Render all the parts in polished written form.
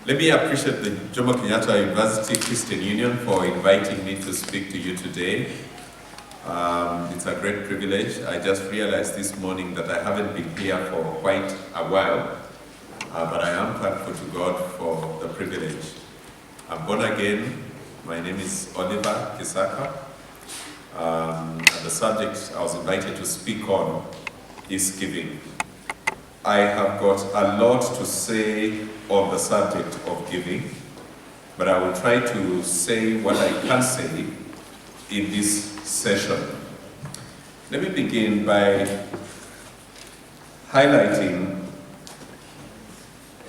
Let me appreciate the Jomo Kenyatta University Christian Union for inviting me to speak to you today. It's a great privilege. I just realized this morning that I haven't been here for quite a while, but I am thankful to God for the privilege. I'm born again. My name is Oliver Kisaka. And the subject I was invited to speak on is giving. I have got a lot to say on the subject of giving, but I will try to say what I can say in this session. Let me begin by highlighting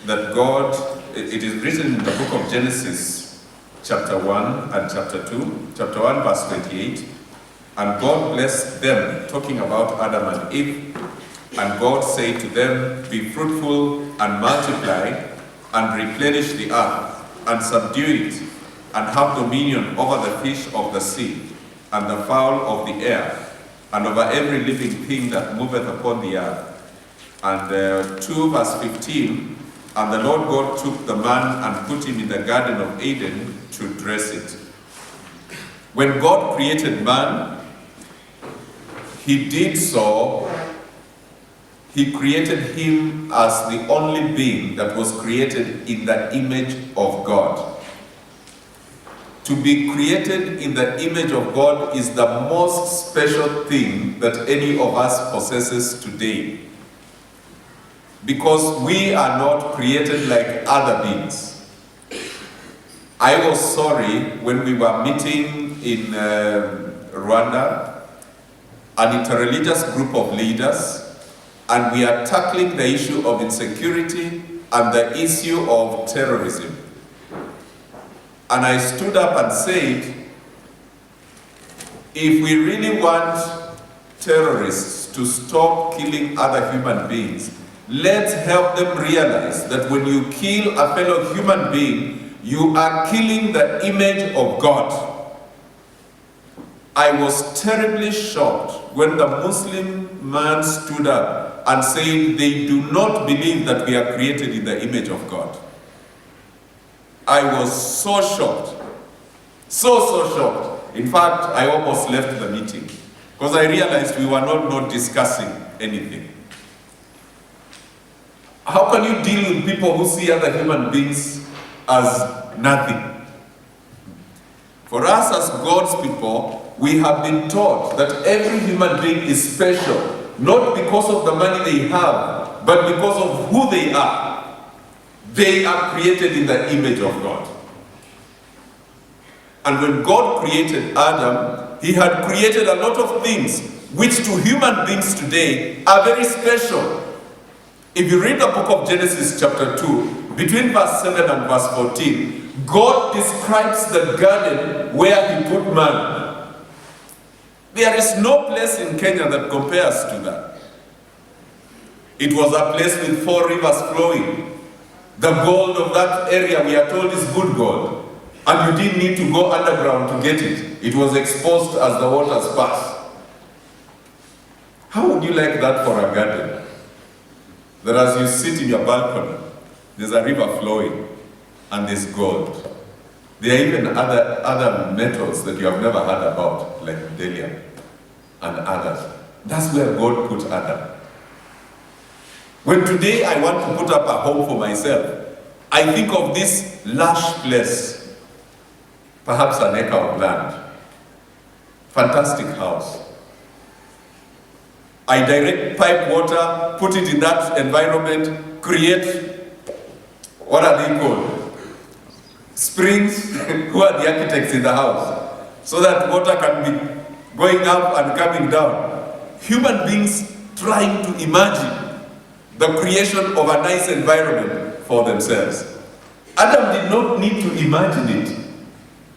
that God, it is written in the book of Genesis, chapter 1 and chapter 2, chapter 1 verse 28, and God blessed them, talking about Adam and Eve, and God said to them, "Be fruitful and multiply, and replenish the earth, and subdue it, and have dominion over the fish of the sea, and the fowl of the air, and over every living thing that moveth upon the earth." And 2 verse 15, "And the Lord God took the man and put him in the Garden of Eden to dress it." When God created man, he did so. He created him as the only being that was created in the image of God. To be created in the image of God is the most special thing that any of us possesses today. Because we are not created like other beings. I was sorry when we were meeting in Rwanda, an interreligious group of leaders, and we are tackling the issue of insecurity and the issue of terrorism. And I stood up and said, if we really want terrorists to stop killing other human beings, let's help them realize that when you kill a fellow human being, you are killing the image of God. I was terribly shocked when the Muslim man stood up and said they do not believe that we are created in the image of God. I was so shocked. So shocked. In fact, I almost left the meeting because I realized we were not discussing anything. How can you deal with people who see other human beings as nothing? For us as God's people, we have been taught that every human being is special, not because of the money they have, but because of who they are. They are created in the image of God. And when God created Adam, he had created a lot of things which to human beings today are very special. If you read the book of Genesis chapter 2, between verse 7 and verse 14, God describes the garden where he put man. There is no place in Kenya that compares to that. It was a place with 4 rivers flowing. The gold of that area, we are told, is good gold. And you didn't need to go underground to get it. It was exposed as the waters passed. How would you like that for a garden? That as you sit in your balcony, there's a river flowing and there's gold. There are even other metals that you have never heard about, like bdellium and others. That's where God put Adam. When today I want to put up a home for myself, I think of this lush place, perhaps an acre of land, fantastic house. I direct pipe water, put it in that environment, create, what are they called? Springs. Who are the architects in the house? So that water can be going up and coming down. Human beings trying to imagine the creation of a nice environment for themselves. Adam did not need to imagine it.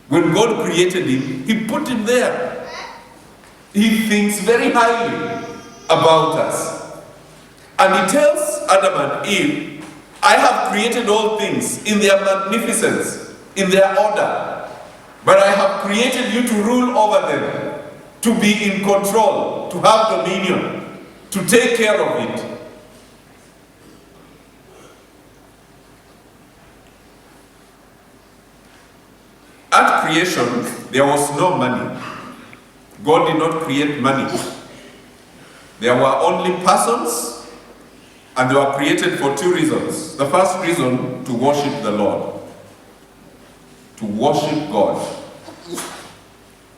When God created him, he put him there. He thinks very highly about us. And he tells Adam and Eve, I have created all things in their magnificence, in their order, but I have created you to rule over them, to be in control, to have dominion, to take care of it. that creation, there was no money. God did not create money. There were only persons, and they were created for two reasons. The first reason, to worship the Lord. To worship God.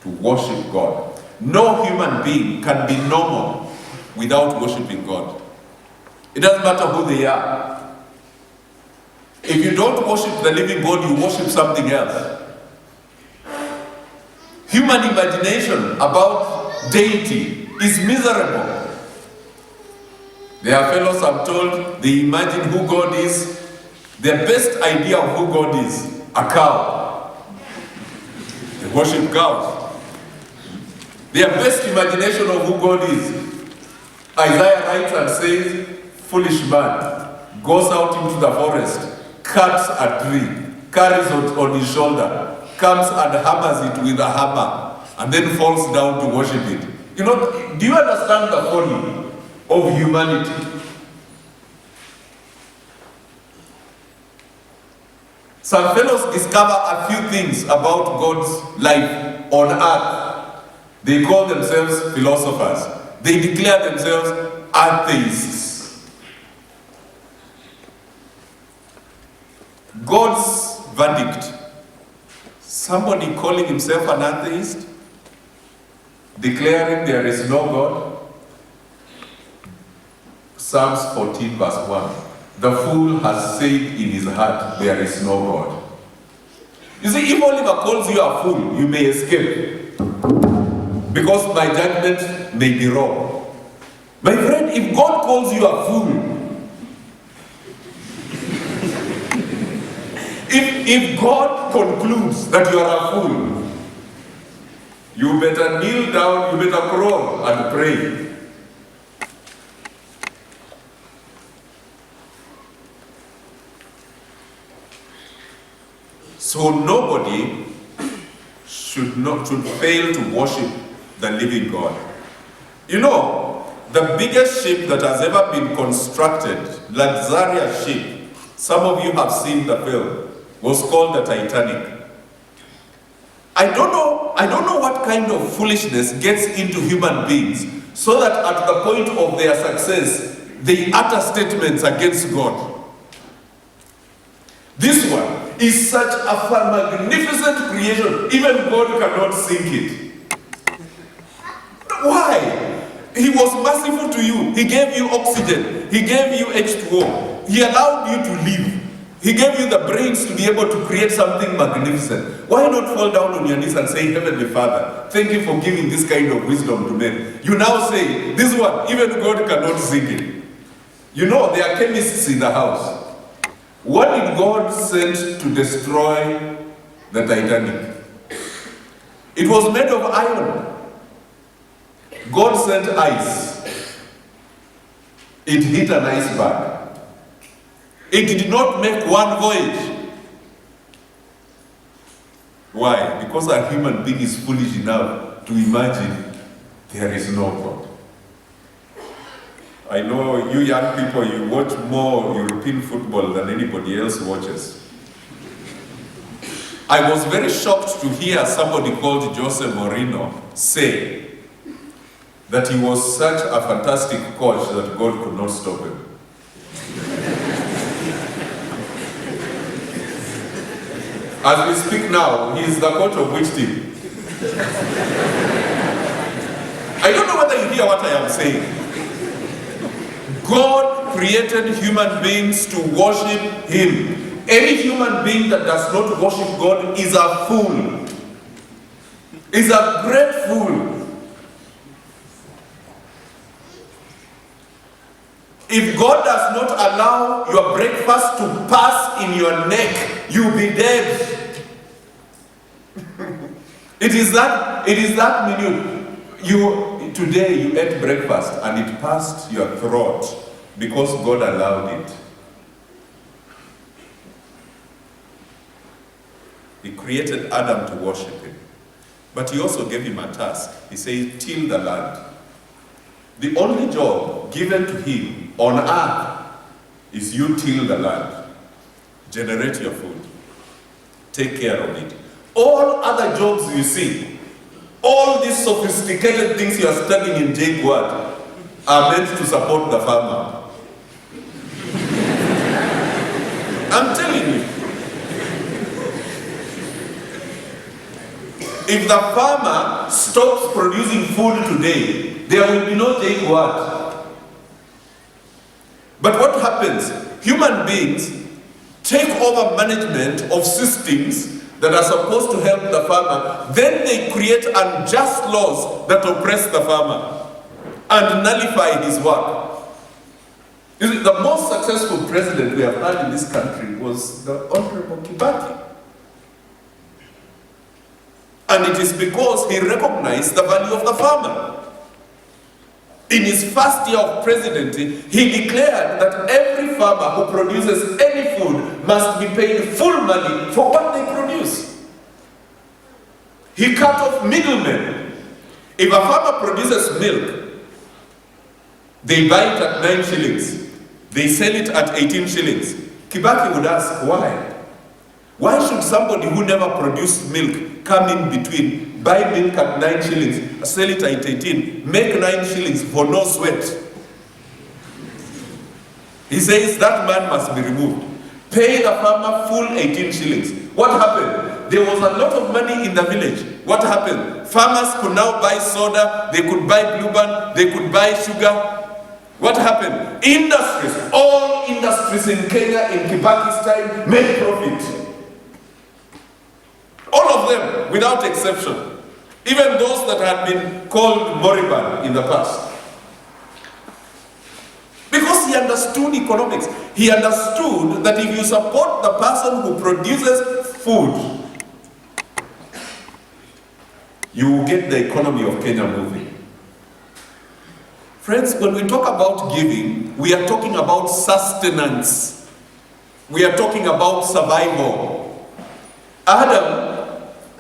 To worship God. No human being can be normal without worshiping God. It doesn't matter who they are. If you don't worship the living God, you worship something else. Human imagination about deity is miserable. There are fellows, I'm told, they imagine who God is. Their best idea of who God is, a cow. They worship cows. Their best imagination of who God is. Isaiah writes and says, foolish man goes out into the forest, cuts a tree, carries it on his shoulder, comes and hammers it with a hammer, and then falls down to worship it. You know, do you understand the folly of humanity? Some fellows discover a few things about God's life on earth. They call themselves philosophers. They declare themselves atheists. God's verdict. Somebody calling himself an atheist, declaring there is no God. Psalms 14 verse 1. The fool has said in his heart, there is no God. You see, if Oliver calls you a fool, you may escape. Because my judgment may be wrong. My friend, if God calls you a fool, if God concludes that you are a fool, you better kneel down, you better crawl and pray. So nobody should fail to worship the living God. You know, the biggest ship that has ever been constructed, luxurious ship, some of you have seen the film, was called the Titanic. I don't know what kind of foolishness gets into human beings so that at the point of their success, they utter statements against God. This one is such a magnificent creation, even God cannot sink it. Why? He was merciful to you. He gave you oxygen. He gave you H2O. He allowed you to live. He gave you the brains to be able to create something magnificent. Why not fall down on your knees and say, Heavenly Father, thank you for giving this kind of wisdom to men. You now say, this one, even God cannot sink it. You know, there are chemists in the house. What did God send to destroy the Titanic? It was made of iron. God sent ice. It hit an iceberg. It did not make one voyage. Why? Because a human being is foolish enough to imagine there is no God. I know you young people, you watch more European football than anybody else watches. I was very shocked to hear somebody called Jose Mourinho say that he was such a fantastic coach that God could not stop him. As we speak now, he is the coach of which team? I don't know whether you hear what I am saying. God created human beings to worship Him. Any human being that does not worship God is a fool. Is a great fool. If God does not allow your breakfast to pass in your neck, you'll be dead. It is that minute. Today you ate breakfast and it passed your throat because God allowed it. He created Adam to worship Him. But He also gave him a task. He said, till the land. The only job given to him on earth is you till the land. Generate your food. Take care of it. All other jobs you see, all these sophisticated things you are studying in JKUAT are meant to support the farmer. I'm telling you. If the farmer stops producing food today, there will be no JKUAT. But what happens? Human beings take over management of systems that are supposed to help the farmer, then they create unjust laws that oppress the farmer and nullify his work. You see, the most successful president we have had in this country was the Honorable Kibaki. And it is because he recognized the value of the farmer. In his first year of presidency, he declared that every farmer who produces any food must be paid full money for what they produce. He cut off middlemen. If a farmer produces milk, they buy it at 9 shillings. They sell it at 18 shillings. Kibaki would ask, why? Why should somebody who never produced milk come in between, buy milk at 9 shillings, sell it at 18, make 9 shillings for no sweat? He says that man must be removed. Pay the farmer full 18 shillings. What happened? There was a lot of money in the village. What happened? Farmers could now buy soda, they could buy Blue Band, they could buy sugar. What happened? Industries, all industries in Kenya in Kibaki's time made profit. All of them, without exception. Even those that had been called moribund in the past. Because he understood economics. He understood that if you support the person who produces food, you will get the economy of Kenya moving. Friends, when we talk about giving, we are talking about sustenance. We are talking about survival. Adam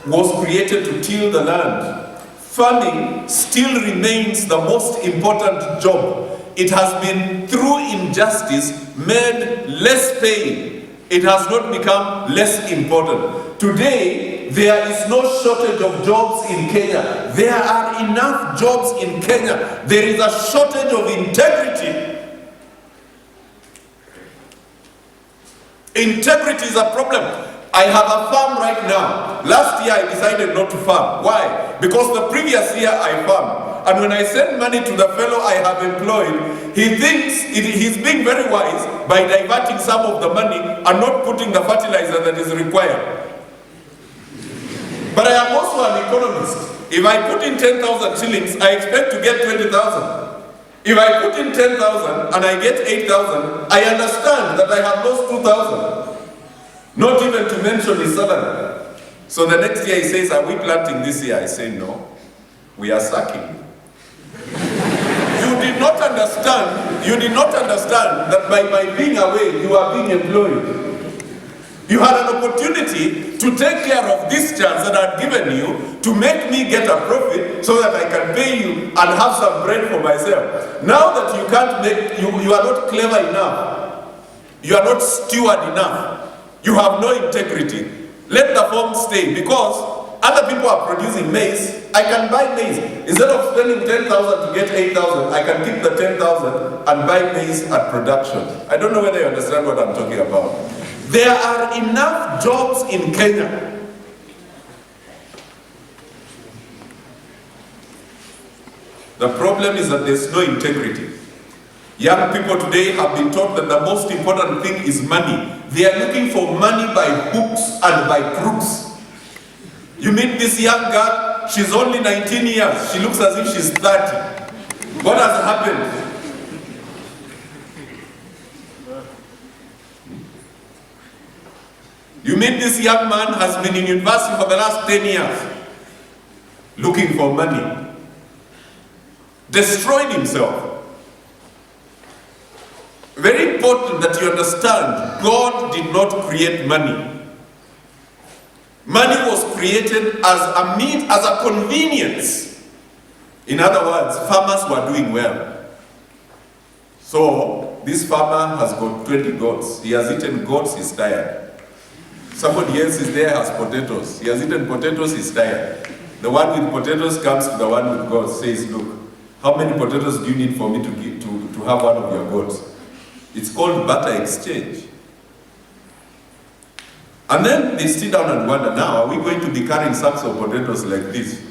was created to till the land. Farming still remains the most important job. It has been, through injustice, made less paying. It has not become less important. Today, there is no shortage of jobs in Kenya. There are enough jobs in Kenya. There is a shortage of integrity. Integrity is a problem. I have a farm right now. Last year I decided not to farm. Why? Because the previous year I farmed. And when I send money to the fellow I have employed, he thinks he's being very wise by diverting some of the money and not putting the fertilizer that is required. But I am also an economist. If I put in 10,000 shillings, I expect to get 20,000. If I put in 10,000 and I get 8,000, I understand that I have lost 2,000. Not even to mention his salary. So the next year he says, are we planting this year? I say, no, we are sucking. You did not understand that by being away, you are being employed. You had an opportunity to take care of this chance that I've given you to make me get a profit so that I can pay you and have some bread for myself. Now that you can't make, you are not clever enough. You are not steward enough. You have no integrity. Let the farm stay, because other people are producing maize. I can buy maize. Instead of spending 10,000 to get 8,000, I can keep the 10,000 and buy maize at production. I don't know whether you understand what I'm talking about. There are enough jobs in Kenya. The problem is that there's no integrity. Young people today have been taught that the most important thing is money. They are looking for money by hooks and by crooks. You meet this young girl, she's only 19 years. She looks as if she's 30. What has happened? You meet this young man has been in university for the last 10 years, looking for money. Destroyed himself. Very important that you understand, God did not create money. Money was created as a means, as a convenience. In other words, farmers were doing well. So, this farmer has got 20 goats. He has eaten goats, he's tired. Somebody else is there, has potatoes. He has eaten potatoes, he's tired. The one with potatoes comes to the one with goats, says, look, how many potatoes do you need for me to have one of your goats? It's called barter exchange. And then they sit down and wonder, now, are we going to be carrying sacks of potatoes like this?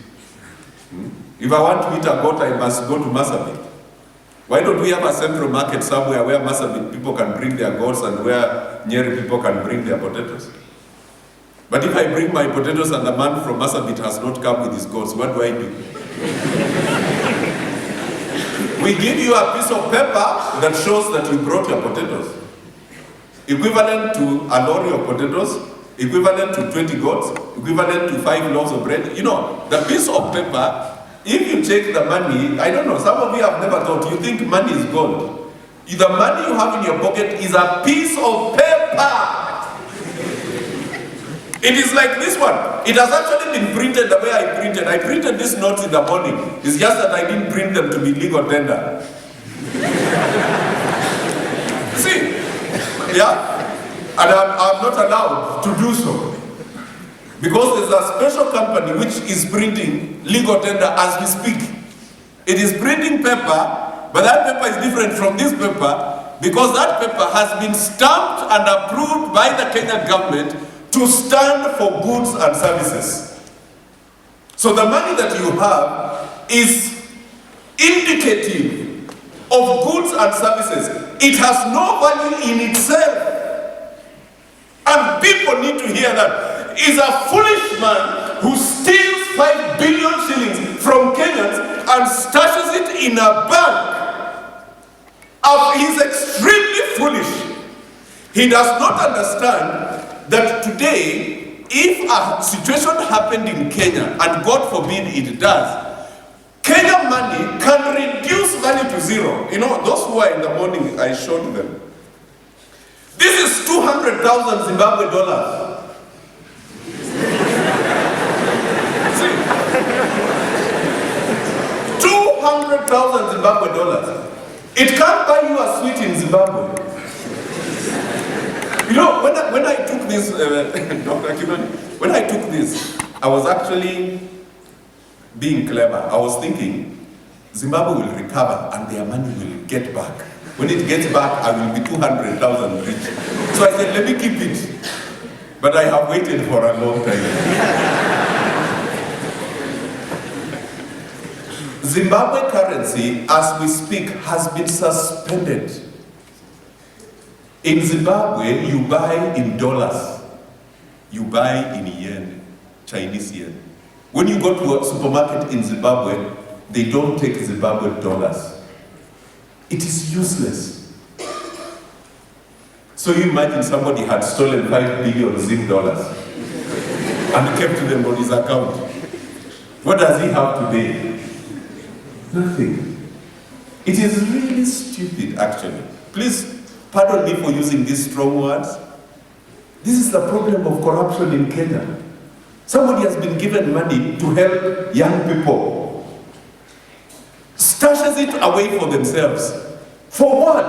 If I want to eat a goat, I must go to Marsabit. Why don't we have a central market somewhere where Marsabit people can bring their goats and where Nyeri people can bring their potatoes? But if I bring my potatoes and the man from Marsabit has not come with his goats, what do I do? We give you a piece of paper that shows that you brought your potatoes. Equivalent to a lorry of potatoes, equivalent to 20 goats, equivalent to 5 loaves of bread. You know, the piece of paper, if you take the money, I don't know, some of you have never thought, you think money is gold. The money you have in your pocket is a piece of paper. It is like this one. It has actually been printed the way I printed. I printed these notes in the morning. It's just that I didn't print them to be legal tender. See? Yeah? And I'm not allowed to do so. Because there's a special company which is printing legal tender as we speak. It is printing paper, but that paper is different from this paper because that paper has been stamped and approved by the Kenyan government to stand for goods and services. So the money that you have is indicative of goods and services. It has no value in itself. And people need to hear that. Is a foolish man who steals 5 billion shillings from Kenyans and stashes it in a bank. He's extremely foolish. He does not understand that today, if a situation happened in Kenya, and God forbid it does, Kenya money can reduce value to zero. You know, those who are in the morning, I showed them. This is 200,000 Zimbabwe dollars. See? 200,000 Zimbabwe dollars. It can't buy you a sweet in Zimbabwe. You know, when I took this, Dr. Kimani, when I took this, I was actually being clever. I was thinking, Zimbabwe will recover and their money will get back. When it gets back, I will be 200,000 rich. So I said, let me keep it. But I have waited for a long time. Zimbabwe currency, as we speak, has been suspended. In Zimbabwe, you buy in dollars. You buy in yen, Chinese yen. When you go to a supermarket in Zimbabwe, they don't take Zimbabwe dollars. It is useless. So you imagine somebody had stolen 5 billion Zim dollars and kept them on his account. What does he have today? Nothing. It is really stupid, actually. Please, pardon me for using these strong words. This is the problem of corruption in Kenya. Somebody has been given money to help young people, stashes it away for themselves. For what?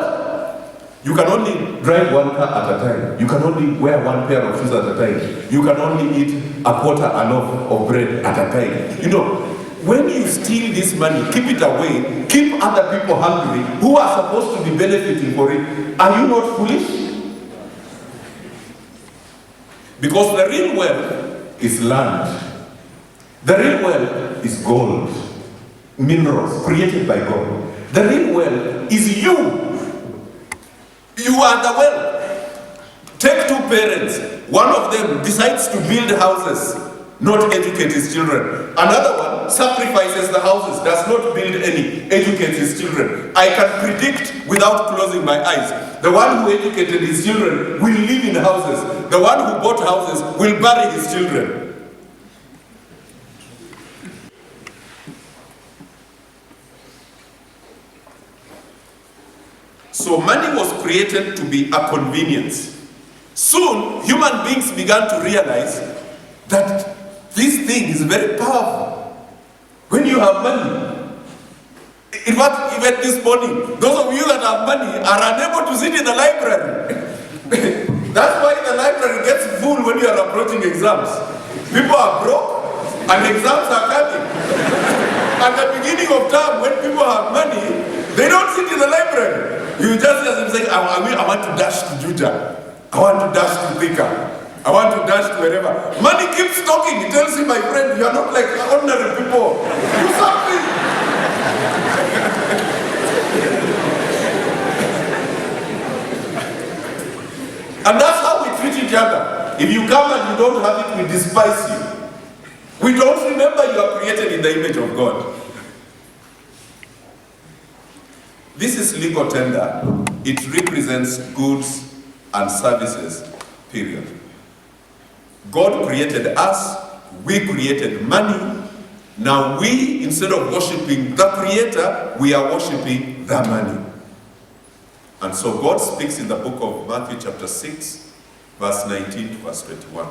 You can only drive one car at a time. You can only wear one pair of shoes at a time. You can only eat a quarter a loaf of bread at a time. You know, when you steal this money, keep it away, keep other people hungry who are supposed to be benefiting for it. Are you not foolish? Because the real wealth is land. The real wealth is gold, minerals created by God. The real wealth is you. You are the wealth. Take two parents. One of them decides to build houses, not educate his children. Another one sacrifices the houses, does not build any, educates his children. I can predict without closing my eyes. The one who educated his children will live in houses. The one who bought houses will bury his children. So money was created to be a convenience. Soon, human beings began to realize that this thing is very powerful. When you have money, in fact, even this morning, those of you that have money are unable to sit in the library. That's why the library gets full when you are approaching exams. People are broke and exams are coming. At the beginning of term, when people have money, they don't sit in the library. You just hear them saying, I want to dash to Juja. I want to dash to Thika. I want to dash to wherever. Money keeps talking. It tells you, my friend, you are not like ordinary people. Do something. And that's how we treat each other. If you come and you don't have it, we despise you. We don't remember you are created in the image of God. This is legal tender. It represents goods and services, period. God created us, we created money. Now we, instead of worshiping the Creator, we are worshiping the money. And so God speaks in the book of Matthew chapter 6, verse 19 to verse 21.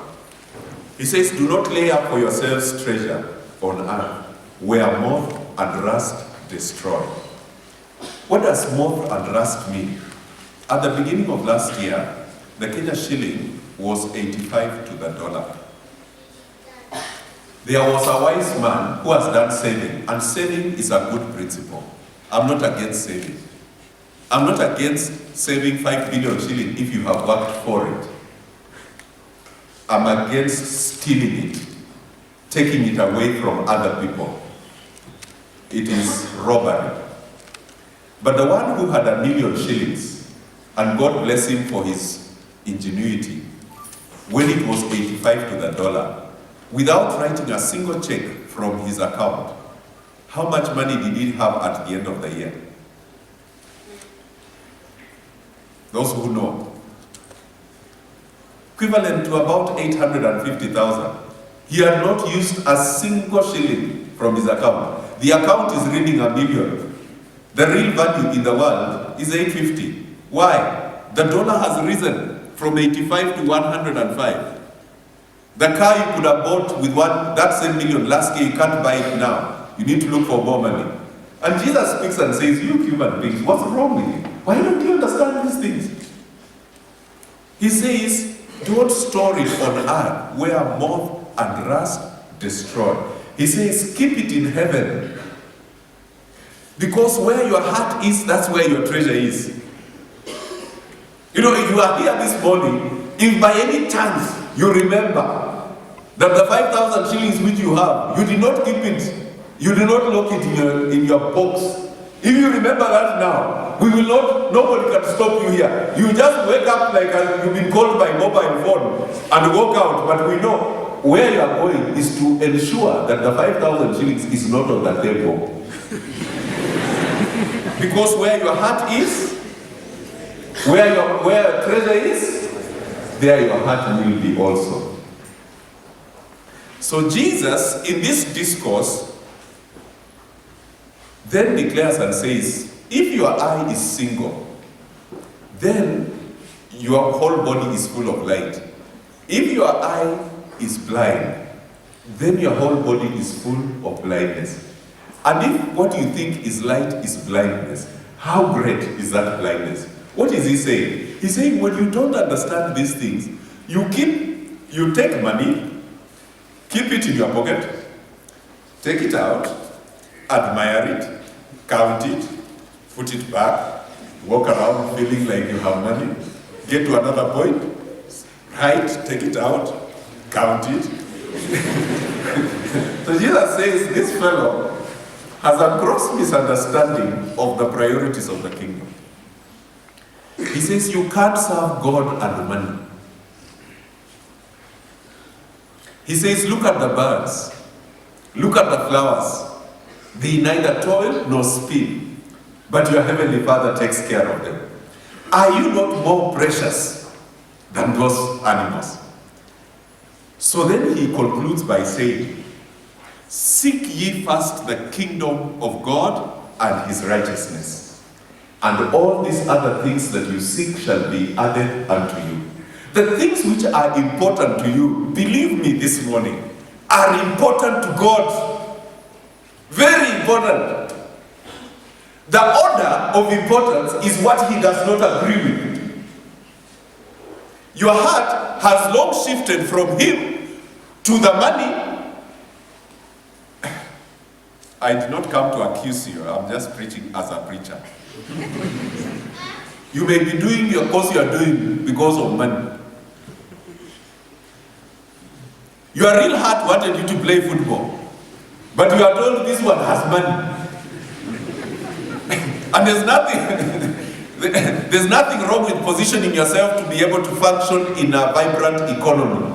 He says, do not lay up for yourselves treasure on earth, where moth and rust destroy. What does moth and rust mean? At the beginning of last year, the Kenya shilling was 85 to the dollar. There was a wise man who has done saving, and saving is a good principle. I'm not against saving. I'm not against saving 5 billion shilling if you have worked for it. I'm against stealing it, taking it away from other people. It is robbery. But the one who had 1 million shillings, and God bless him for his ingenuity, when it was 85 to the dollar, without writing a single check from his account, how much money did he have at the end of the year? Those who know. Equivalent to about 850,000. He had not used a single shilling from his account. The account is reading 1 million. The real value in the world is 850. Why? The dollar has risen from 85 to 105. The car you could have bought with that same million last year, you can't buy it now. You need to look for more money. And Jesus speaks and says, you human beings, what's wrong with you? Why don't you understand these things? He says, don't store it on earth where moth and rust destroy. He says, keep it in heaven. Because where your heart is, that's where your treasure is. You know, if you are here this morning, if by any chance you remember that the 5,000 shillings which you have, you did not keep it, you did not lock it in your box. If you remember that now, nobody can stop you here. You just wake up like you've been called by mobile phone and walk out, but we know where you are going is to ensure that the 5,000 shillings is not on the table. Because where your heart is, where treasure is, there your heart will be also. So Jesus, in this discourse, then declares and says, if your eye is single, then your whole body is full of light. If your eye is blind, then your whole body is full of blindness. And if what you think is light is blindness, how great is that blindness? What is he saying? He's saying when you don't understand these things, you take money, keep it in your pocket, take it out, admire it, count it, put it back, walk around feeling like you have money, get to another point, write, take it out, count it. So Jesus says this fellow has a gross misunderstanding of the priorities of the kingdom. He says you can't serve God and money. He says, look at the birds, look at the flowers. They neither toil nor spin, but your heavenly Father takes care of them. Are you not more precious than those animals? So then he concludes by saying, seek ye first the kingdom of God and his righteousness, and all these other things that you seek shall be added unto you. The things which are important to you, believe me this morning, are important to God. Very important. The order of importance is what he does not agree with. Your heart has long shifted from him to the money. I did not come to accuse you. I'm just preaching as a preacher. You may be doing your course you are doing because of money. Your real heart wanted you to play football, but you are told this one has money. And there's nothing wrong with positioning yourself to be able to function in a vibrant economy.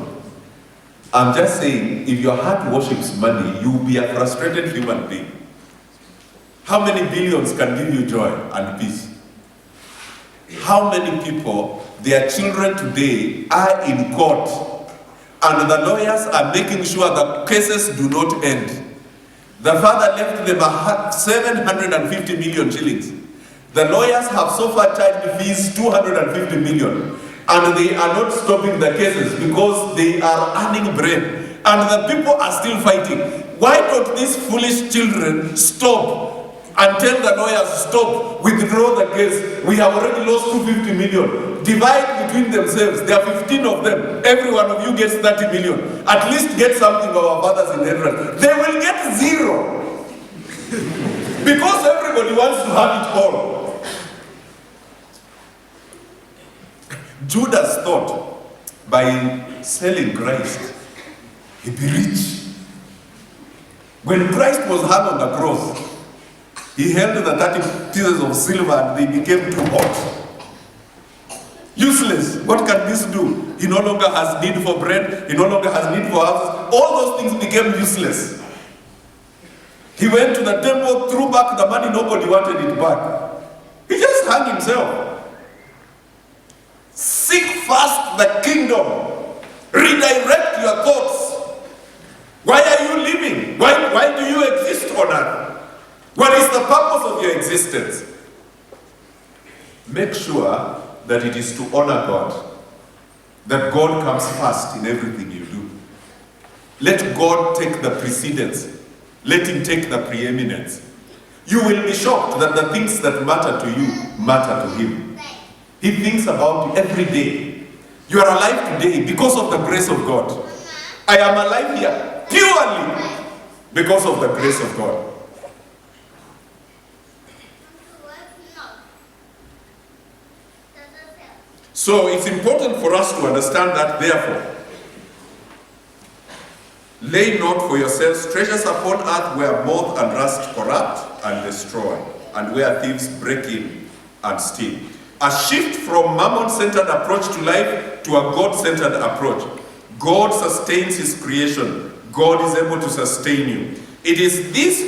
I'm just saying, if your heart worships money, you will be a frustrated human being. How many billions can give you joy and peace? How many people, their children today are in court, and the lawyers are making sure the cases do not end? The father left them 750 million shillings. The lawyers have so far charged fees 250 million. And they are not stopping the cases because they are earning bread. And the people are still fighting. Why don't these foolish children stop and tell the lawyers, stop, withdraw the case? We have already lost 250 million. Divide between themselves. There are 15 of them. Every one of you gets 30 million. At least get something of our father's inheritance. They will get zero. Because everybody wants to have it all. Judas thought by selling Christ, he'd be rich. When Christ was hung on the cross, he held the 30 pieces of silver and they became too hot. Useless. What can this do? He no longer has need for bread. He no longer has need for houses. All those things became useless. He went to the temple, threw back the money, nobody wanted it back. He just hung himself. Seek first the kingdom. Redirect your thoughts. Why are you living? Why do you exist on earth? What is the purpose of your existence? Make sure that it is to honor God. That God comes first in everything you do. Let God take the precedence. Let him take the preeminence. You will be shocked that the things that matter to you matter to him. He thinks about you every day. You are alive today because of the grace of God. I am alive here purely because of the grace of God. So it's important for us to understand that, therefore, lay not for yourselves treasures upon earth where moth and rust corrupt and destroy, and where thieves break in and steal. A shift from mammon-centered approach to life to a God-centered approach. God sustains his creation. God is able to sustain you. It is this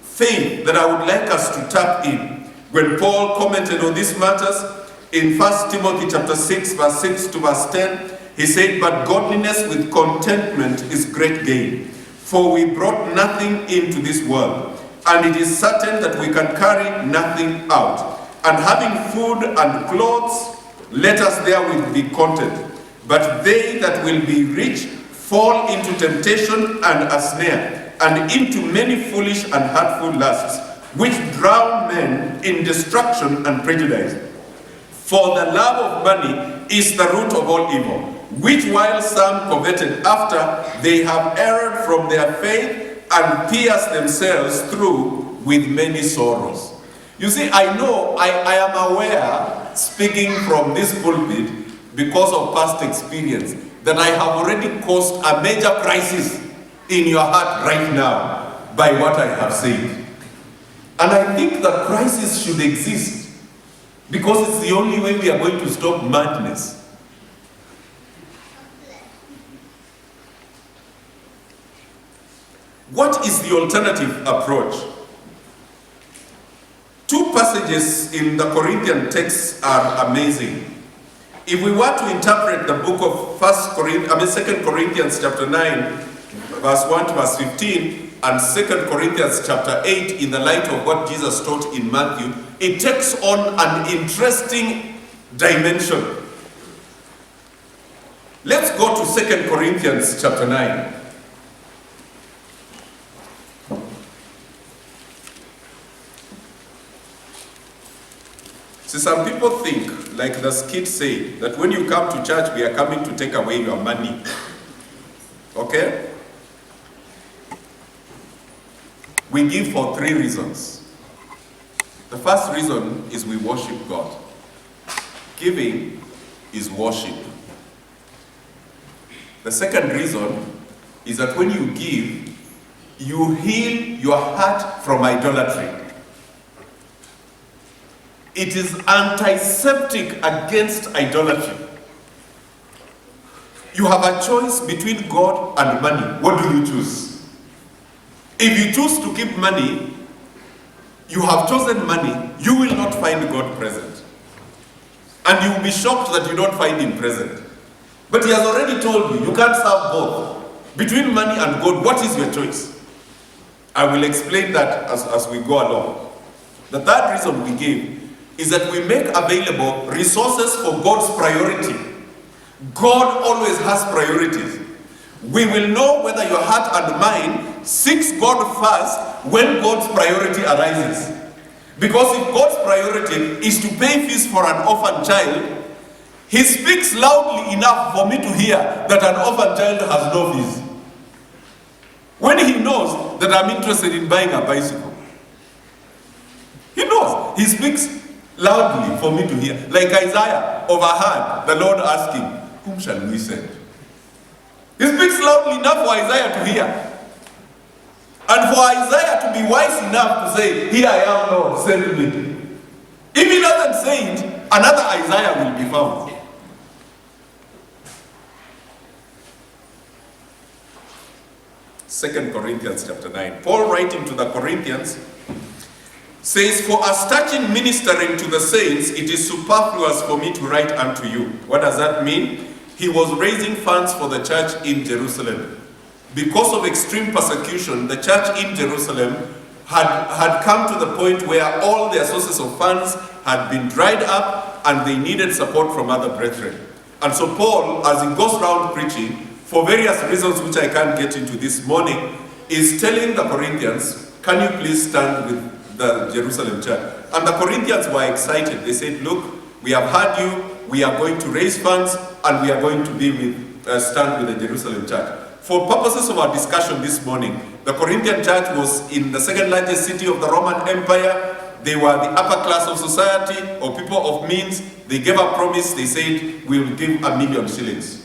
faith that I would like us to tap in. When Paul commented on these matters, in 1 Timothy chapter 6, verse 6 to verse 10, he said, "But godliness with contentment is great gain. For we brought nothing into this world, and it is certain that we can carry nothing out. And having food and clothes, let us therewith be content. But they that will be rich fall into temptation and a snare, and into many foolish and hurtful lusts, which drown men in destruction and prejudice. For the love of money is the root of all evil, which while some coveted after, they have erred from their faith and pierced themselves through with many sorrows." You see, I know, I am aware, speaking from this pulpit, because of past experience, that I have already caused a major crisis in your heart right now by what I have said. And I think the crisis should exist, because it's the only way we are going to stop madness. What is the alternative approach? Two passages in the Corinthian text are amazing. If we were to interpret the book of 2 Corinthians chapter 9, verse 1 to verse 15, and 2 Corinthians chapter 8 in the light of what Jesus taught in Matthew, it takes on an interesting dimension. Let's go to 2 Corinthians chapter 9. See, some people think, like the skit say, that when you come to church, we are coming to take away your money. Okay? We give for 3 reasons. The first reason is we worship God. Giving is worship. The second reason is that when you give, you heal your heart from idolatry. It is antiseptic against idolatry. You have a choice between God and money. What do you choose? If you choose to keep money, you have chosen money, you will not find God present. And you will be shocked that you don't find him present. But he has already told you, you can't serve both. Between money and God, what is your choice? I will explain that as we go along. The third reason we give is that we make available resources for God's priority. God always has priorities. We will know whether your heart and mind seeks God first when God's priority arises. Because if God's priority is to pay fees for an orphan child, he speaks loudly enough for me to hear that an orphan child has no fees. When he knows that I'm interested in buying a bicycle, he knows. He speaks loudly for me to hear. Like Isaiah overheard the Lord asking, whom shall we send? He speaks loudly enough for Isaiah to hear. And for Isaiah to be wise enough to say, here I am, Lord, send me. If he doesn't say it, another Isaiah will be found. Second Corinthians chapter 9. Paul writing to the Corinthians says, for as touching ministering to the saints, it is superfluous for me to write unto you. What does that mean? He was raising funds for the church in Jerusalem. Because of extreme persecution, the church in Jerusalem had come to the point where all their sources of funds had been dried up and they needed support from other brethren. And so Paul, as he goes around preaching, for various reasons which I can't get into this morning, is telling the Corinthians, can you please stand with the Jerusalem church? And the Corinthians were excited. They said, look, we have heard you, we are going to raise funds, and we are going to be stand with the Jerusalem church. For purposes of our discussion this morning, the Corinthian church was in the second largest city of the Roman Empire. They were the upper class of society, or people of means. They gave a promise. They said, we will give 1,000,000 shillings.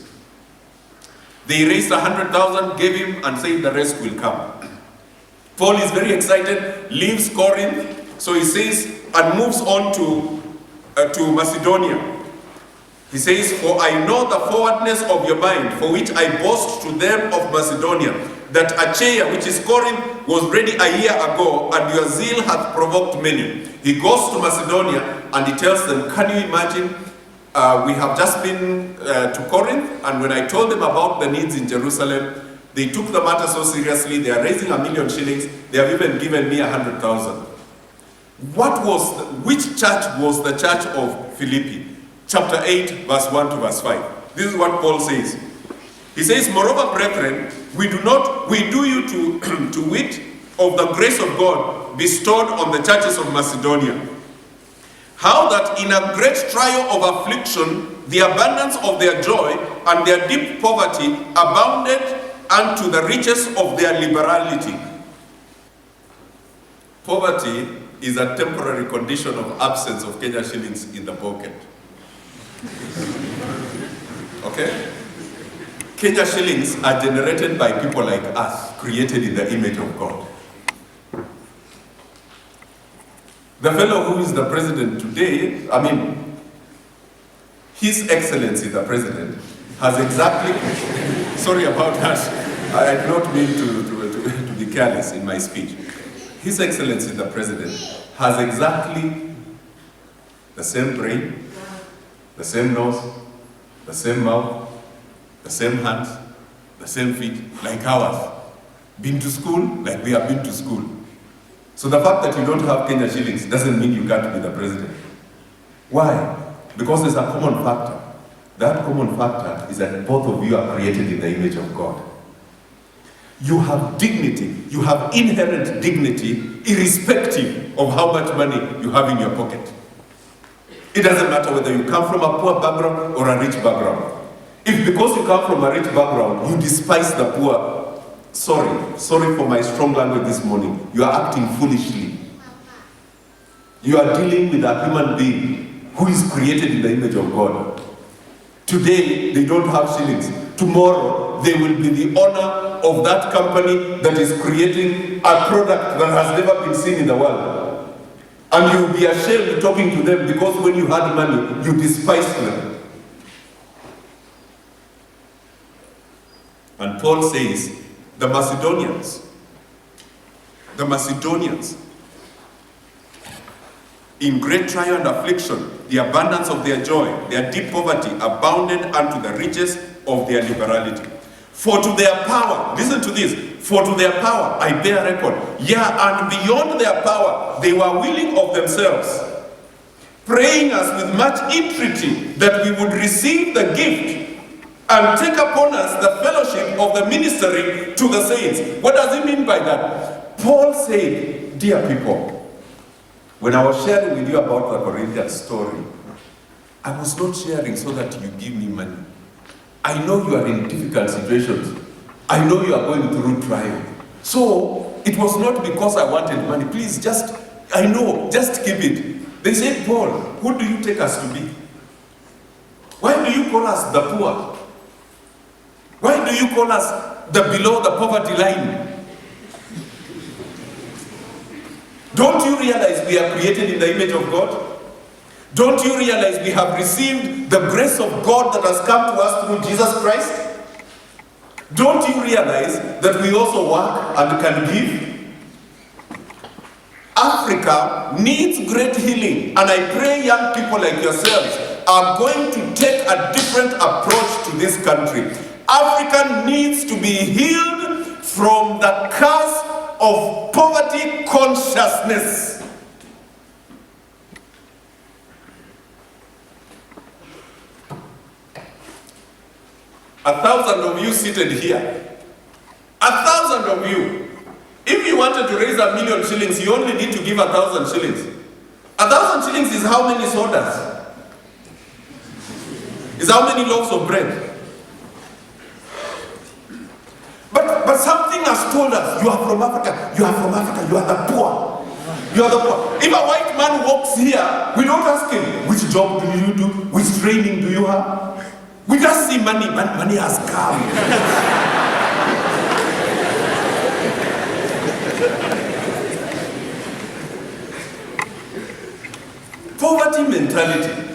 They raised 100,000, gave him, and said the rest will come. Paul is very excited, leaves Corinth, so he says, and moves on to Macedonia. He says, for I know the forwardness of your mind, for which I boast to them of Macedonia, that Achaia, which is Corinth, was ready a year ago, and your zeal hath provoked many. He goes to Macedonia, and he tells them, can you imagine, we have just been to Corinth, and when I told them about the needs in Jerusalem, they took the matter so seriously. They are raising 1,000,000 shillings. They have even given me 100,000. Which church was the church of Philippi? Chapter 8, verse 1 to verse 5. This is what Paul says. He says, moreover, brethren, we do you to wit of the grace of God bestowed on the churches of Macedonia. How that in a great trial of affliction, the abundance of their joy and their deep poverty abounded unto the riches of their liberality. Poverty is a temporary condition of absence of Kenya shillings in the pocket. Okay? Kenya shillings are generated by people like us, created in the image of God. The fellow who is the president today, His Excellency the President, has exactly, sorry about that, I did not mean to be careless in my speech. His Excellency the President has exactly the same brain, the same nose, the same mouth, the same hands, the same feet, like ours. Been to school, like we have been to school. So the fact that you don't have Kenya shillings doesn't mean you can't be the president. Why? Because there's a common factor. That common factor is that both of you are created in the image of God. You have dignity. You have inherent dignity irrespective of how much money you have in your pocket. It doesn't matter whether you come from a poor background or a rich background. If because you come from a rich background, you despise the poor, sorry for my strong language this morning, you are acting foolishly. You are dealing with a human being who is created in the image of God. Today, they don't have shillings. Tomorrow, they will be the owner of that company that is creating a product that has never been seen in the world. And you will be ashamed talking to them because when you had money, you despised them. And Paul says, the Macedonians, in great trial and affliction, the abundance of their joy, their deep poverty, abounded unto the riches of their liberality. For to their power, listen to this, for to their power I bear record, and beyond their power they were willing of themselves, praying us with much entreaty that we would receive the gift and take upon us the fellowship of the ministry to the saints. What does he mean by that? Paul said, dear people, when I was sharing with you about the Corinthian story, I was not sharing so that you give me money. I know you are in difficult situations. I know you are going through trial. So, it was not because I wanted money. Please, just keep it. They said, Paul, who do you take us to be? Why do you call us the poor? Why do you call us the below the poverty line? Don't you realize we are created in the image of God? Don't you realize we have received the grace of God that has come to us through Jesus Christ? Don't you realize that we also work and can give? Africa needs great healing, and I pray young people like yourselves are going to take a different approach to this country. Africa needs to be healed from the curse of poverty consciousness. A thousand of you seated here. 1,000 of you. If you wanted to raise 1,000,000 shillings, you only need to give 1,000 shillings. 1,000 shillings is how many sodas? Is how many loaves of bread? But something has told us, you are from Africa, you are from Africa, you are the poor. You are the poor. If a white man walks here, we don't ask him, which job do you do? Which training do you have? We just see money, but money has come. Poverty mentality.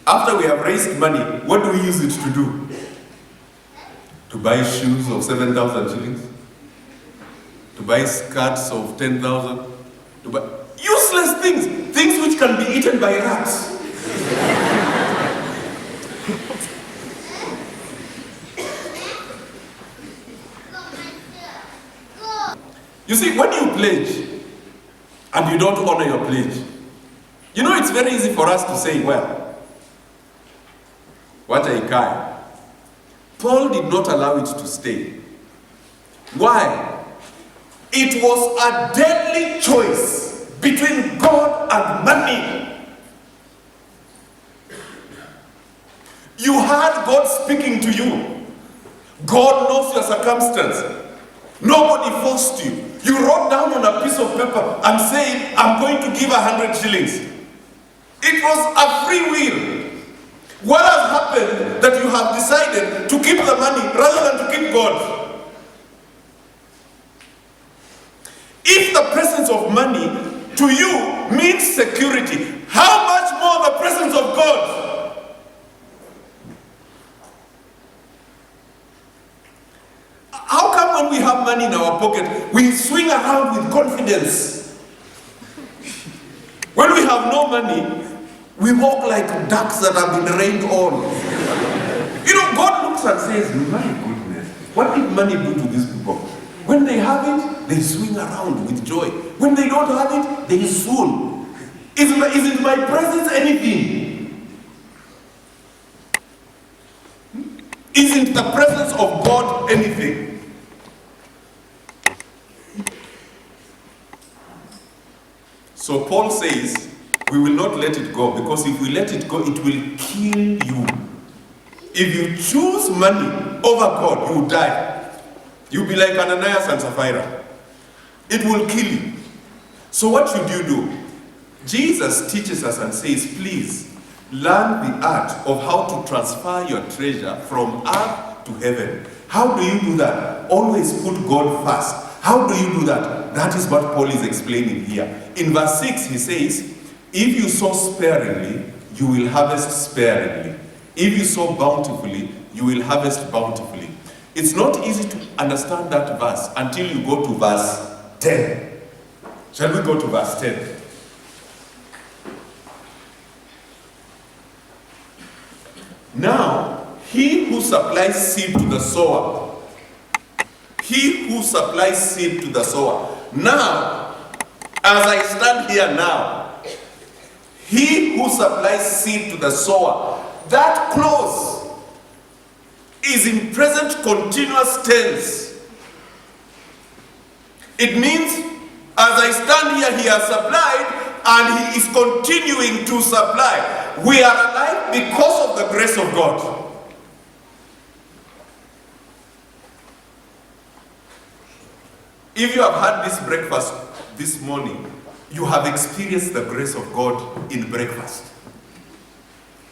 After we have raised money, what do we use it to do? To buy shoes of 7,000 shillings? To buy skirts of 10,000? To buy useless things, things which can be eaten by rats. You see, when you pledge and you don't honor your pledge, you know it's very easy for us to say, well, what a guy. Paul did not allow it to stay. Why? It was a deadly choice between God and money. You had God speaking to you. God knows your circumstance. Nobody forced you. You wrote down on a piece of paper and said, I'm going to give 100 shillings. It was a free will. What has happened that you have decided to keep the money rather than to keep God? If the presence of money to you means security, how much more the presence of God? How come when we have money in our pocket, we swing around with confidence? When we have no money, we walk like ducks that have been rained on. You know, God looks and says, my goodness, what did money do to these people? When they have it, they swing around with joy. When they don't have it, they swoon. Isn't my presence anything? Isn't the presence of God anything? So Paul says, we will not let it go, because if we let it go, it will kill you. If you choose money over God, you will die. You'll be like Ananias and Sapphira. It will kill you. So what should you do? Jesus teaches us and says, please, learn the art of how to transfer your treasure from earth to heaven. How do you do that? Always put God first. How do you do that? That is what Paul is explaining here. In verse 6, he says, if you sow sparingly, you will harvest sparingly. If you sow bountifully, you will harvest bountifully. It's not easy to understand that verse until you go to verse 10. Shall we go to verse 10? Now, he who supplies seed to the sower, he who supplies seed to the sower. Now, as I stand here now, he who supplies seed to the sower, that clause is in present continuous tense. It means, as I stand here, he has supplied, and he is continuing to supply. We are alive because of the grace of God. If you have had this breakfast this morning, you have experienced the grace of God in breakfast.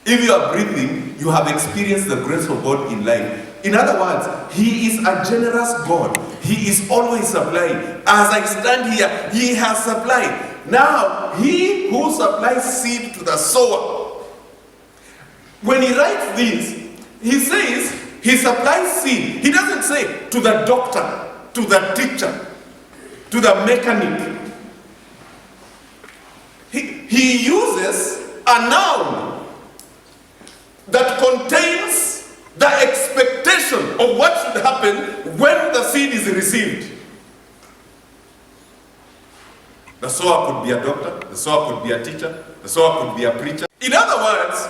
If you are breathing, you have experienced the grace of God in life. In other words, he is a generous God. He is always supplying. As I stand here, he has supplied. Now, he who supplies seed to the sower. When he writes this, he says he supplies seed. He doesn't say to the doctor, to the teacher, to the mechanic. He uses a noun that contains the expectation of what should happen when the seed is received. The sower could be a doctor, the sower could be a teacher, the sower could be a preacher. In other words,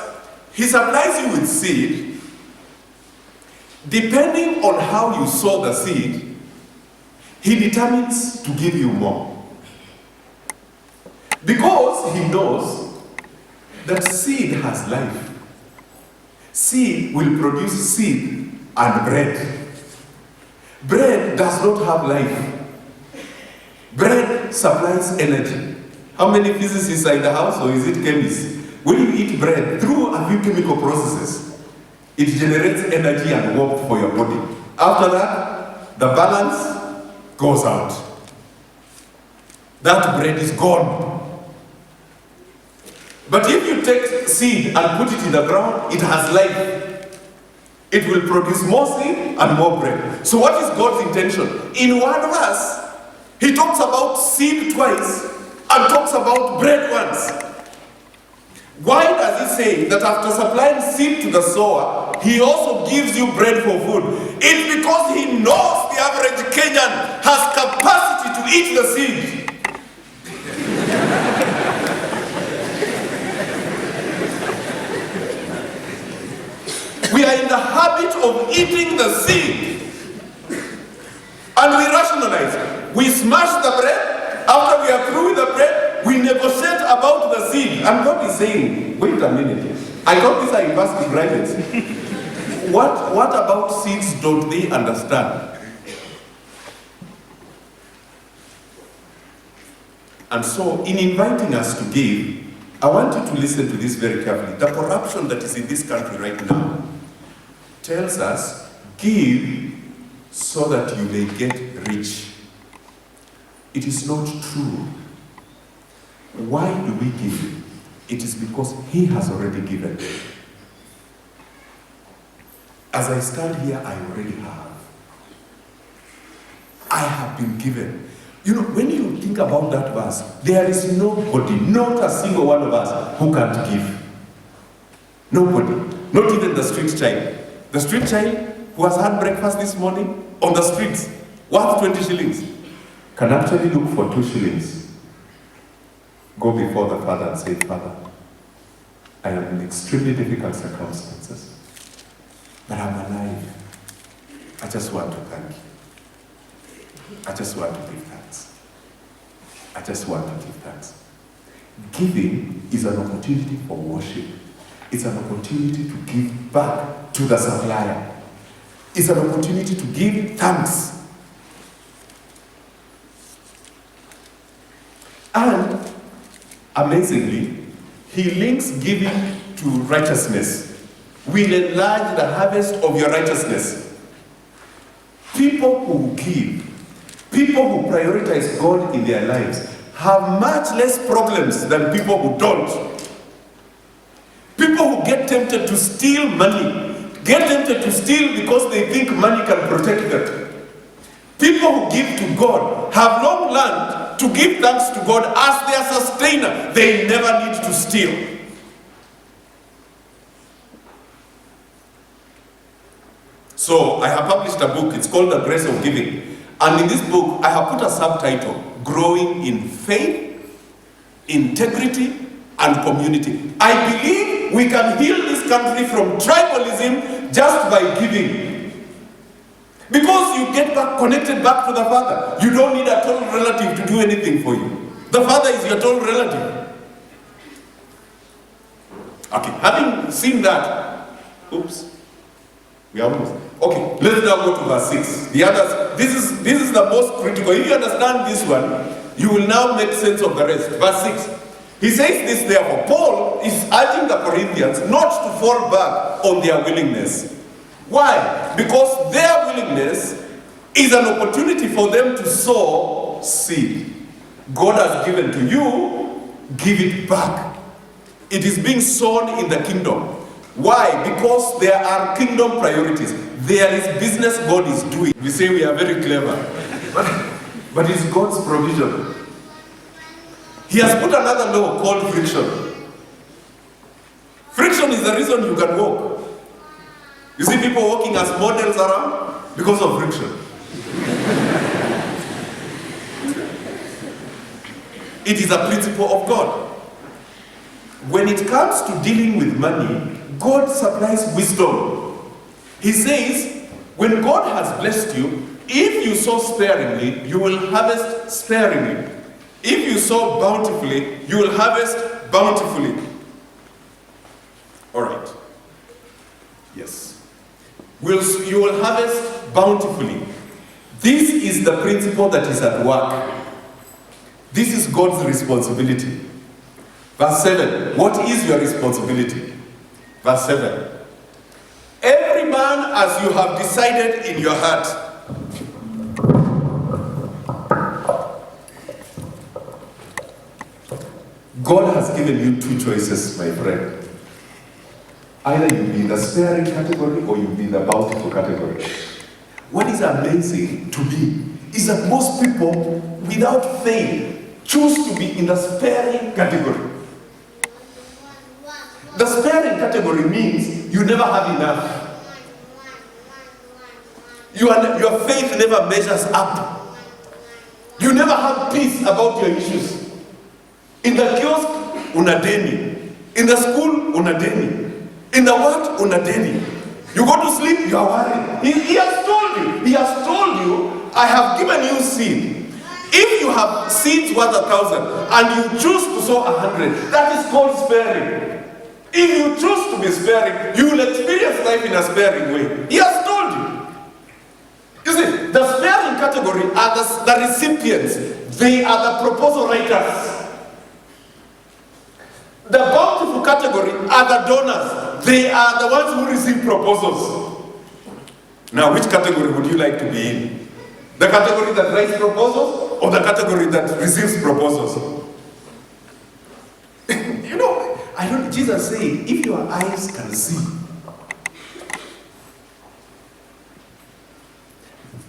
he supplies you with seed. Depending on how you sow the seed, he determines to give you more. Because he knows that seed has life. Seed will produce seed and bread. Bread does not have life. Bread supplies energy. How many physicists are in the house, or is it chemists? When you eat bread, through a few chemical processes, it generates energy and warmth for your body. After that, the balance goes out. That bread is gone. But if you take seed and put it in the ground, it has life. It will produce more seed and more bread. So what is God's intention? In one verse, he talks about seed twice and talks about bread once. Why does he say that after supplying seed to the sower, he also gives you bread for food? It's because he knows the average Kenyan has capacity to eat the seed. We are in the habit of eating the seed. And we rationalize. We smash the bread. After we are through with the bread, we negotiate about the seed. And God is saying, wait a minute. I thought these are university graduates. What about seeds don't they understand? And so, in inviting us to give, I want you to listen to this very carefully. The corruption that is in this country right now tells us, give so that you may get rich. It is not true. Why do we give? It is because he has already given. As I stand here, I already have. I have been given. You know, when you think about that verse, there is nobody, not a single one of us, who can't give. Nobody. Not even the street child. The street child who has had breakfast this morning on the streets, worth 20 shillings, can actually look for 2 shillings. Go before the Father and say, Father, I am in extremely difficult circumstances. but I'm alive. I just want to thank you. I just want to give thanks. I just want to give thanks. Giving is an opportunity for worship. It's an opportunity to give back to the supplier. It's an opportunity to give thanks. And amazingly, he links giving to righteousness. Will enlarge the harvest of your righteousness. People who give, people who prioritize God in their lives, have much less problems than people who don't. People who get tempted to steal money, get tempted to steal because they think money can protect them. People who give to God have long learned to give thanks to God as their sustainer. They never need to steal. So I have published a book, it's called The Grace of Giving. And in this book, I have put a subtitle, Growing in Faith, Integrity, and Community. I believe we can heal this country from tribalism just by giving. Because you get back connected back to the Father. You don't need a tall relative to do anything for you. The Father is your tall relative. Okay, having seen that, we are almost. Okay, let's now go to verse 6. The others, this is the most critical. If you understand this one, you will now make sense of the rest. Verse 6. He says this, therefore, Paul is urging the Corinthians not to fall back on their willingness. Why? Because their willingness is an opportunity for them to sow seed. God has given to you, give it back. It is being sown in the kingdom. Why? Because there are kingdom priorities. There is business God is doing. We say we are very clever, but it's God's provision. He has put another law called friction. Friction is the reason you can walk. You see people walking as models around because of friction. It is a principle of God. When it comes to dealing with money, God supplies wisdom. He says, when God has blessed you, if you sow sparingly, you will harvest sparingly. If you sow bountifully, you will harvest bountifully. All right. Yes. You will harvest bountifully. This is the principle that is at work. This is God's responsibility. Verse 7. What is your responsibility? Verse 7. Every man as you have decided in your heart. God has given you two choices, my friend. Either you be in the sparing category or you be in the bountiful category. What is amazing to me is that most people, without faith, choose to be in the sparing category. The sparing category means you never have enough. Your faith never measures up. You never have peace about your issues. In the kiosk, una deni. In the school, una deni. In the work, una deni. You go to sleep, you are worried. He has told you, I have given you seed. If you have seeds worth 1,000 and you choose to sow 100, that is called sparing. If you choose to be sparing, you will experience life in a sparing way. He has told you. You see, the sparing category are the recipients. They are the proposal writers. The bountiful category are the donors. They are the ones who receive proposals. Now, which category would you like to be in? The category that writes proposals or the category that receives proposals? Jesus said, if your eyes can see.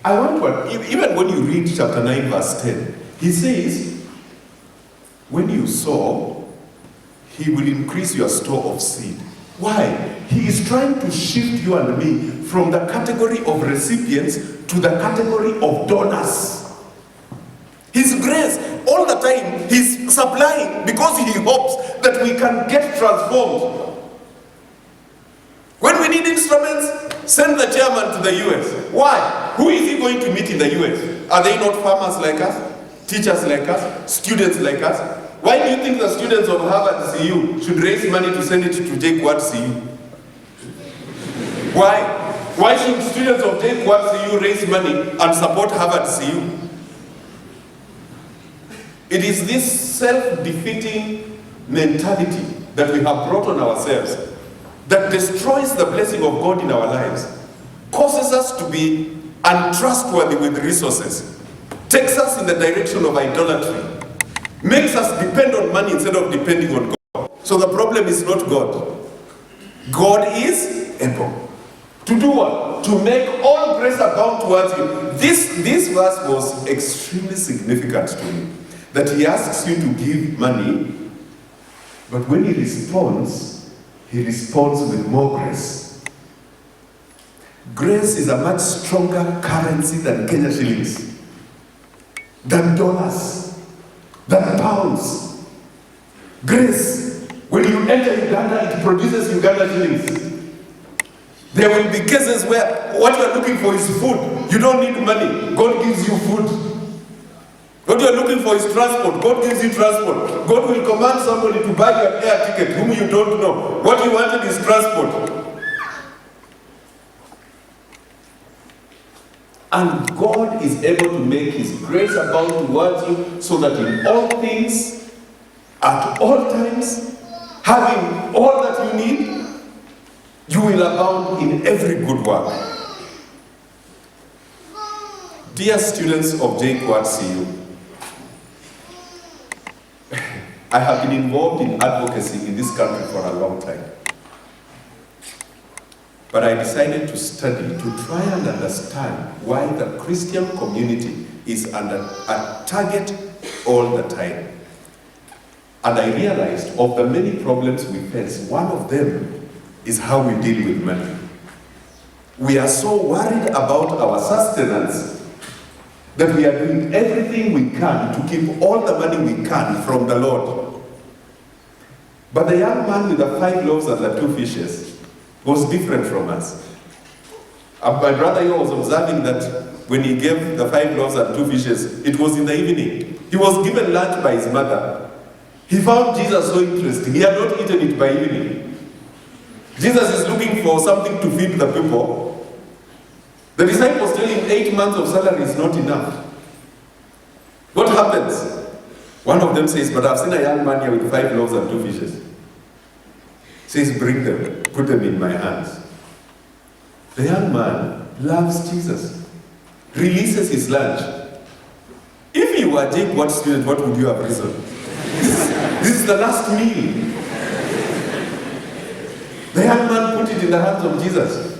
I want to, even when you read chapter 9, verse 10, he says, when you sow, he will increase your store of seed. Why? He is trying to shift you and me from the category of recipients to the category of donors. His grace, all the time, he's supplying because he hopes that we can get transformed. When we need instruments, send the chairman to the US. Why? Who is he going to meet in the US? Are they not farmers like us? Teachers like us? Students like us? Why do you think the students of Harvard CU should raise money to send it to J Quad CU? Why? Why should students of J Quad CU raise money and support Harvard CU? It is this self-defeating mentality that we have brought on ourselves that destroys the blessing of God in our lives, causes us to be untrustworthy with resources, takes us in the direction of idolatry, makes us depend on money instead of depending on God. So the problem is not God. God is able to do what? To make all grace abound towards you. This verse was extremely significant to me. That he asks you to give money, but when he responds with more grace. Grace is a much stronger currency than Kenya shillings, than dollars, than pounds. Grace, when you enter Uganda, it produces Uganda shillings. There will be cases where what you are looking for is food. You don't need money. God gives you food. What you are looking for is transport. God gives you transport. God will command somebody to buy you an air ticket whom you don't know. What you wanted is transport. And God is able to make his grace abound towards you so that in all things, at all times, having all that you need, you will abound in every good work. Dear students of J Quad CU, I have been involved in advocacy in this country for a long time. But I decided to study, to try and understand why the Christian community is under a target all the time. And I realized of the many problems we face, one of them is how we deal with money. We are so worried about our sustenance that we are doing everything we can to keep all the money we can from the Lord. But the young man with the 5 loaves and the 2 fishes was different from us. My brother here was observing that when he gave the 5 loaves and 2 fishes, it was in the evening. He was given lunch by his mother. He found Jesus so interesting. He had not eaten it by evening. Jesus is looking for something to feed the people. The disciples tell him 8 months of salary is not enough. What happens? One of them says, but I've seen a young man here with 5 loaves and 2 fishes. Says, bring them, put them in my hands. The young man loves Jesus, releases his lunch. If you were J Quad student, what would you have risen? This is the last meal. The young man put it in the hands of Jesus.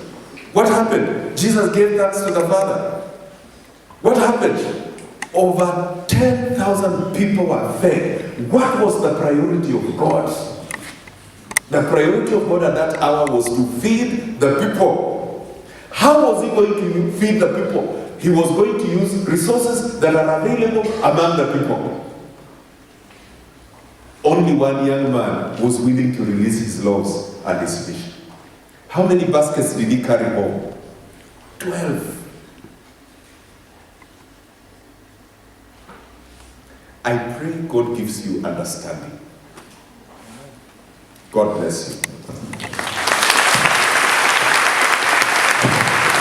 What happened? Jesus gave thanks to the Father. What happened? Over 10,000 people were fed. What was the priority of God? The priority of God at that hour was to feed the people. How was he going to feed the people? He was going to use resources that are available among the people. Only one young man was willing to release his loaves and his fish. How many baskets did he carry home? 12. I pray God gives you understanding. God bless you.